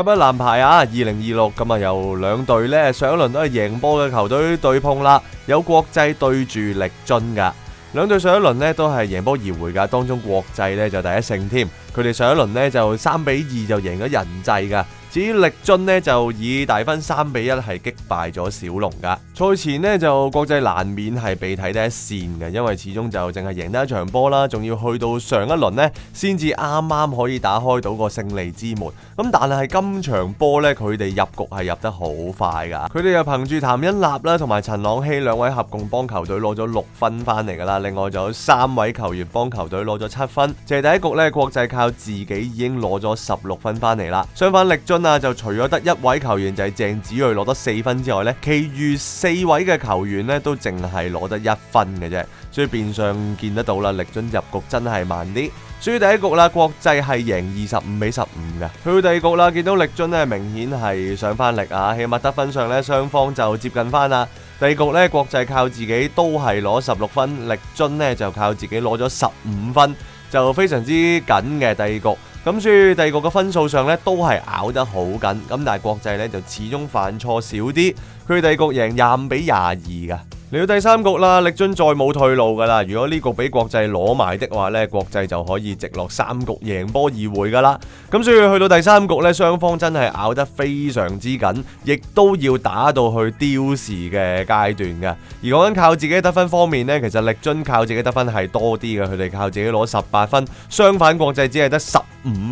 甲一男排啊，2026咁啊，由兩隊呢上一輪都係贏波嘅球隊對碰啦，有國際對住力臻噶。兩隊上一輪呢都係贏波而回噶，當中國際呢就第一勝添，佢哋上一輪呢就3-2就贏咗人際噶。至於力臻呢就以大分3-1係擊敗咗小龍噶。賽前呢就國際難免係被睇得一線嘅，因為始終就淨係贏得一場波啦，仲要去到上一輪呢先至啱啱可以打開到個勝利之門。咁但係今場波呢，佢哋入局係入得好快噶，佢哋又憑住譚欣立啦同埋陳朗希兩位合共幫球隊攞咗6分翻嚟噶啦，另外就有3位球員幫球隊攞咗7分。淨係第一局呢，國際靠自己已經攞咗16分翻嚟啦。相反力臻就除咗得1位球員就係鄭子睿攞得4分之外呢，其餘4位嘅球員呢都淨係攞得1分嘅啫，所以變相見得到啦，力臻入局真係慢啲。所以第一局啦，國際係贏25-15嘅。去到第二局啦，見到力臻呢明顯係上翻力啊，起碼得分上呢雙方就接近翻啦。第二局呢，國際靠自己都係攞16分，力臻呢就靠自己攞咗15分，就非常之緊嘅第二局。咁所以第二局嘅分數上呢都係咬得好緊，咁但係國際呢就始終犯錯少啲，佢第二局贏25-22噶。嚟到第三局啦，力臻再冇退路噶啦，如果呢局俾國際攞埋的話呢，國際就可以直落3局贏波而回噶啦。咁所以去到第三局呢，雙方真係咬得非常之緊，亦都要打到去丟時嘅階段嘅。而講緊靠自己得分方面呢，其實力臻靠自己得分係多啲嘅，佢哋靠自己攞18分，相反國際只係得15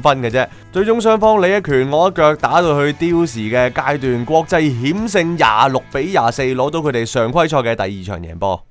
分嘅啫。最終雙方你一拳我一腳打到去丟時嘅階段，國際險勝26-24攞到佢哋常規賽嘅第2場贏波。